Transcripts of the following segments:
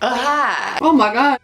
Hi. Oh my god.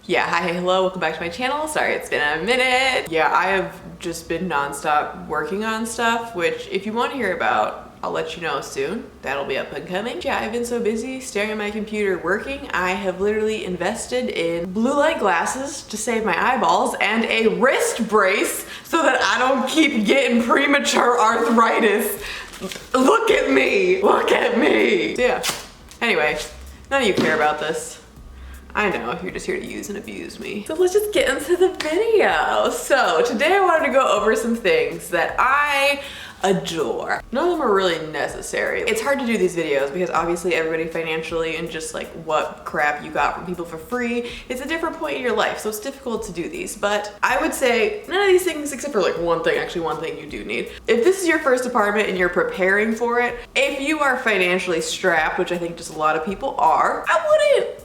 Yeah, hi, hello, welcome back to my channel. Sorry, it's been a minute. Yeah, I have just been nonstop working on stuff, which if you want to hear about, I'll let you know soon. That'll be up and coming. Yeah, I've been so busy staring at my computer working. I have literally invested in blue light glasses to save my eyeballs and a wrist brace so that I don't keep getting premature arthritis. Look at me, look at me. So yeah, anyway, none of you care about this. I know, you're just here to use and abuse me. So let's just get into the video. So today I wanted to go over some things that I adore. None of them are really necessary. It's hard to do these videos because obviously everybody financially and just like what crap you got from people for free, it's a different point in your life, so it's difficult to do these. But I would say none of these things except for like one thing, actually one thing you do need. If this is your first apartment and you're preparing for it, if you are financially strapped, which I think just a lot of people are, I wouldn't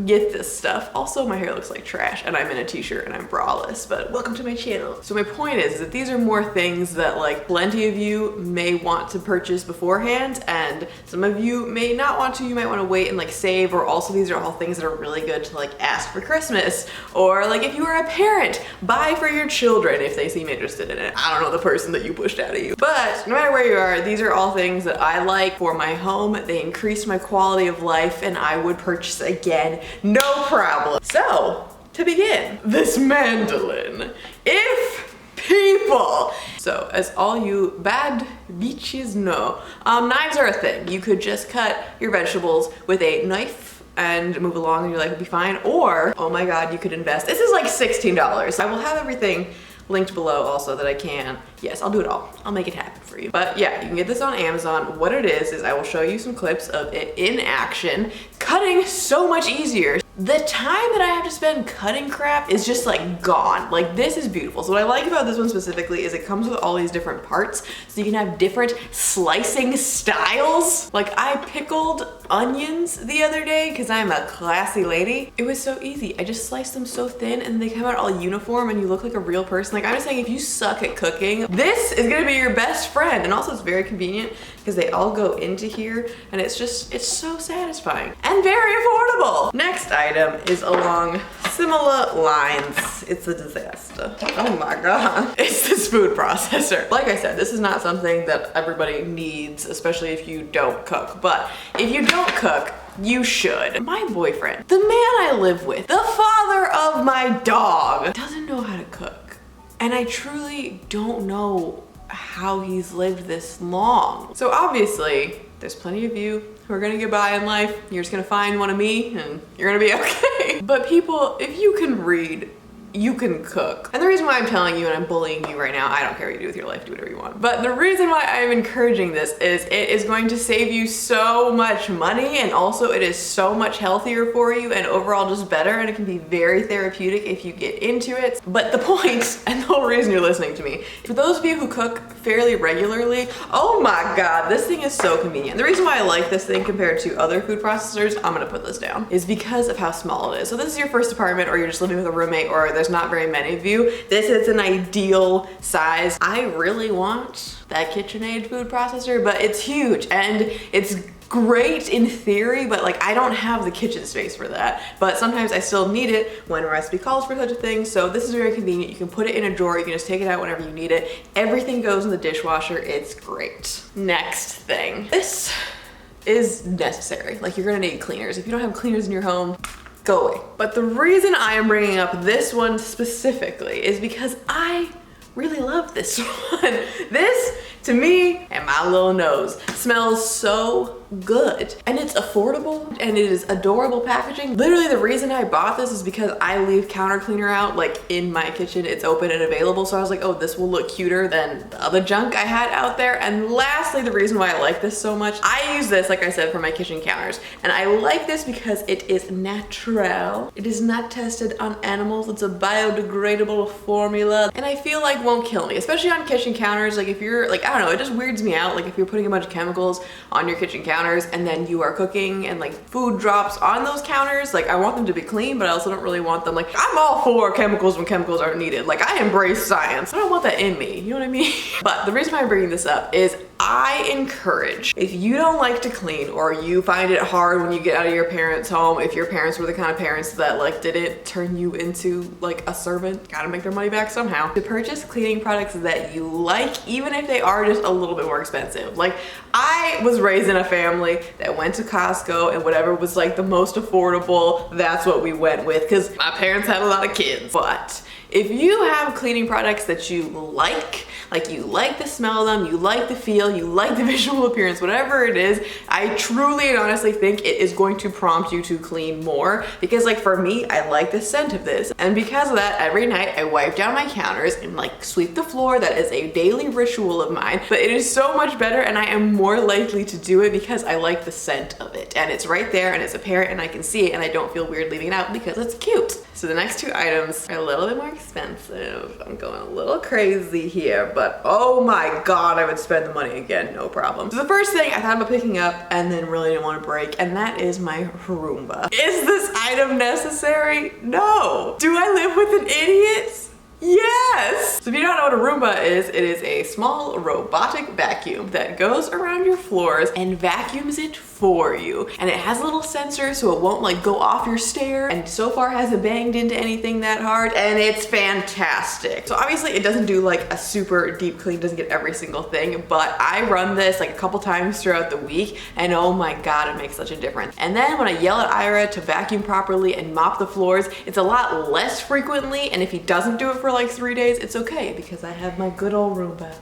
get this stuff. Also, my hair looks like trash and I'm in a t-shirt and I'm braless, but welcome to my channel. So my point is that these are more things that like plenty of you may want to purchase beforehand and some of you may not want to. You might want to wait and like save, or also these are all things that are really good to like ask for Christmas, or like if you are a parent, buy for your children if they seem interested in it. I don't know the person that you pushed out of you. But no matter where you are, these are all things that I like for my home. They increase my quality of life and I would purchase again. No problem. So, to begin, this mandolin. If people, so as all you bad bitches know, knives are a thing. You could just cut your vegetables with a knife and move along and your life would be fine. Or, oh my god, you could invest. This is like $16. I will have everything linked below also that I can. Yes, I'll do it all. I'll make it happen for you. But yeah, you can get this on Amazon. What it is I will show you some clips of it in action. Cutting so much easier. The time that I have to spend cutting crap is just like gone. Like this is beautiful. So what I like about this one specifically is it comes with all these different parts so you can have different slicing styles. Like I pickled onions the other day because I'm a classy lady. It was so easy. I just sliced them so thin and they come out all uniform and you look like a real person. Like I'm just saying, if you suck at cooking, this is gonna be your best friend. And also it's very convenient because they all go into here and it's so satisfying and very affordable. Next item is along similar lines. It's a disaster. Oh my god. It's this food processor. Like I said, this is not something that everybody needs, especially if you don't cook. But if you don't cook, you should. My boyfriend, the man I live with, the father of my dog, doesn't know how to cook. And I truly don't know how he's lived this long. So obviously, there's plenty of you who are gonna get by in life. You're just gonna find one of me and you're gonna be okay. But people, if you can read, you can cook. And the reason why I'm telling you and I'm bullying you right now, I don't care what you do with your life, do whatever you want. But the reason why I'm encouraging this is it is going to save you so much money, and also it is so much healthier for you and overall just better, and it can be very therapeutic if you get into it. But the point, and the whole reason you're listening to me, for those of you who cook fairly regularly, oh my god, this thing is so convenient. The reason why I like this thing compared to other food processors, I'm gonna put this down, is because of how small it is. So this is your first apartment, or you're just living with a roommate, or there's not very many of you. This is an ideal size. I really want that KitchenAid food processor, but it's huge and it's great in theory, but like I don't have the kitchen space for that. But sometimes I still need it when a recipe calls for such a thing. So this is very convenient. You can put it in a drawer. You can just take it out whenever you need it. Everything goes in the dishwasher. It's great. Next thing. This is necessary. Like you're gonna need cleaners. If you don't have cleaners in your home, go away. But the reason I am bringing up this one specifically is because I really love this one. This, to me, and my little nose, smells so good. And it's affordable and it is adorable packaging. Literally the reason I bought this is because I leave counter cleaner out like in my kitchen. It's open and available. So I was like, oh, this will look cuter than the other junk I had out there. And lastly, the reason why I like this so much, I use this, like I said, for my kitchen counters. And I like this because it is natural. It is not tested on animals. It's a biodegradable formula. And I feel like won't kill me, especially on kitchen counters. Like if you're like, I don't know, it just weirds me out. Like if you're putting a bunch of chemicals on your kitchen counters and then you are cooking and like food drops on those counters, like I want them to be clean, but I also don't really want them, like I'm all for chemicals when chemicals aren't needed. Like I embrace science. I don't want that in me, you know what I mean? But the reason why I'm bringing this up is I encourage, if you don't like to clean or you find it hard when you get out of your parents' home, if your parents were the kind of parents that like didn't turn you into like a servant, gotta make their money back somehow, to purchase cleaning products that you like, even if they are just a little bit more expensive. Like, I was raised in a family that went to Costco, and whatever was like the most affordable, that's what we went with, because my parents had a lot of kids. But if you have cleaning products that you like you like the smell of them, you like the feel, you like the visual appearance, whatever it is, I truly and honestly think it is going to prompt you to clean more. Because like for me, I like the scent of this. And because of that, every night I wipe down my counters and like sweep the floor. That is a daily ritual of mine, but it is so much better and I am more likely to do it because I like the scent of it. And it's right there and it's apparent and I can see it and I don't feel weird leaving it out because it's cute. So the next two items are a little bit more expensive. I'm going a little crazy here, but oh my God, I would spend the money again, no problem. So the first thing I thought about picking up and then really didn't want to break, and that is my Roomba. Is this item necessary? No. Do I live with an idiot? Yes! So if you don't know what a Roomba is, it is a small robotic vacuum that goes around your floors and vacuums it for you. And it has a little sensor so it won't like go off your stairs, and so far hasn't banged into anything that hard, and it's fantastic. So obviously it doesn't do like a super deep clean, doesn't get every single thing, but I run this like a couple times throughout the week and oh my God, it makes such a difference. And then when I yell at Ira to vacuum properly and mop the floors, it's a lot less frequently, and if he doesn't do it for like 3 days, it's okay because I have my good old Roomba.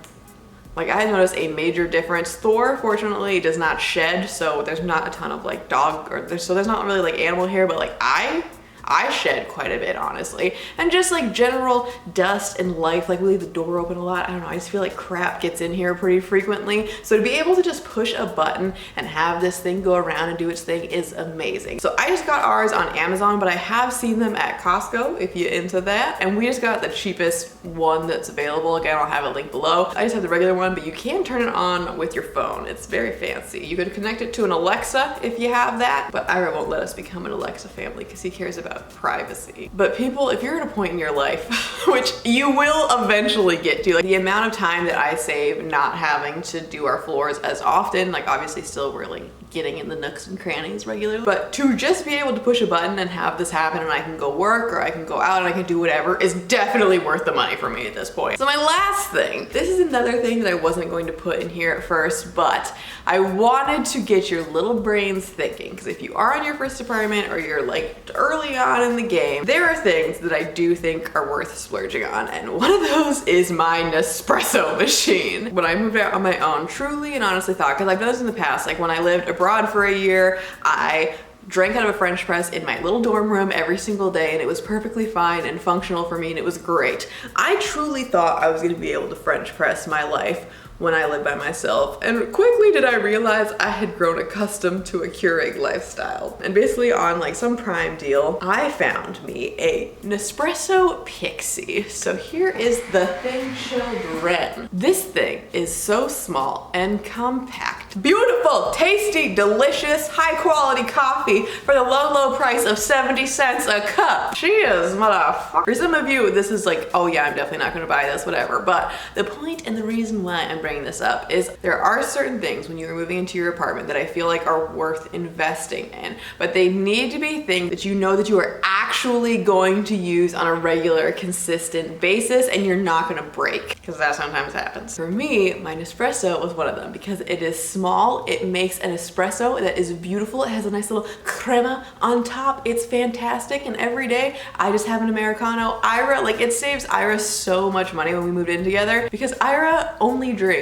Like, I noticed a major difference. Thor, fortunately, does not shed, so there's not a ton of like dog there's not really like animal hair, but like I shed quite a bit, honestly. And just like general dust and life, like we leave the door open a lot. I don't know, I just feel like crap gets in here pretty frequently. So to be able to just push a button and have this thing go around and do its thing is amazing. So I just got ours on Amazon, but I have seen them at Costco if you're into that. And we just got the cheapest one that's available. Again, I'll have a link below. I just have the regular one, but you can turn it on with your phone. It's very fancy. You could connect it to an Alexa if you have that, but Ira won't let us become an Alexa family because he cares about privacy. But people, if you're at a point in your life, which you will eventually get to, like the amount of time that I save not having to do our floors as often, like obviously still we're like getting in the nooks and crannies regularly, but to just be able to push a button and have this happen and I can go work or I can go out and I can do whatever is definitely worth the money for me at this point. So my last thing, this is another thing that I wasn't going to put in here at first, but I wanted to get your little brains thinking, because if you are in your first apartment or you're like early on in the game, there are things that I do think are worth splurging on, and one of those is my Nespresso machine. When I moved out on my own, truly and honestly thought, because I've done this in the past, like when I lived abroad for a year, I drank out of a French press in my little dorm room every single day, and it was perfectly fine and functional for me, and it was great. I truly thought I was going to be able to French press my life when I lived by myself, and quickly did I realize I had grown accustomed to a Keurig lifestyle. And basically on like some Prime deal, I found me a Nespresso Pixie. So here is the thing, children. This thing is so small and compact. Beautiful, tasty, delicious, high quality coffee for the low, low price of 70 cents a cup. Cheers, motherfucker. For some of you, this is like, oh yeah, I'm definitely not gonna buy this, whatever. But the point and the reason why I'm bringing this up is there are certain things when you're moving into your apartment that I feel like are worth investing in, but they need to be things that you know that you are actually going to use on a regular, consistent basis and you're not gonna break, because that sometimes happens. For me, my Nespresso was one of them because it is small, it makes an espresso that is beautiful, it has a nice little crema on top, it's fantastic, and every day I just have an Americano. Ira, like it saves Ira so much money when we moved in together because Ira only drinks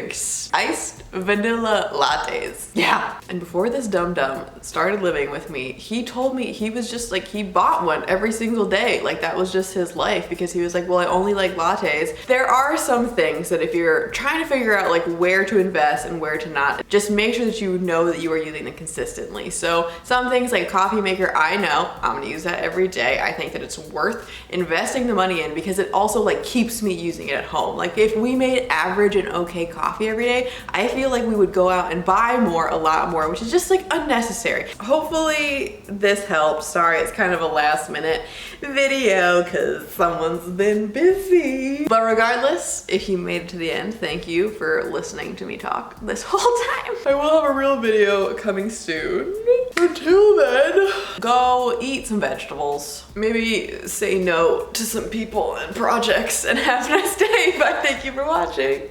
iced vanilla lattes. Yeah. And before this dum-dum started living with me, he told me he was just like, he bought one every single day. Like that was just his life because he was like, well, I only like lattes. There are some things that if you're trying to figure out like where to invest and where to not, just make sure that you know that you are using them consistently. So some things like coffee maker, I know I'm gonna use that every day. I think that it's worth investing the money in because it also like keeps me using it at home. Like if we made average and okay coffee every day, I feel like we would go out and buy more, a lot more, which is just like unnecessary. Hopefully this helps. Sorry, it's kind of a last minute minute video because someone's been busy. But regardless, if you made it to the end, thank you for listening to me talk this whole time. I will have a real video coming soon. Until then, go eat some vegetables. Maybe say no to some people and projects and have a nice day. But thank you for watching.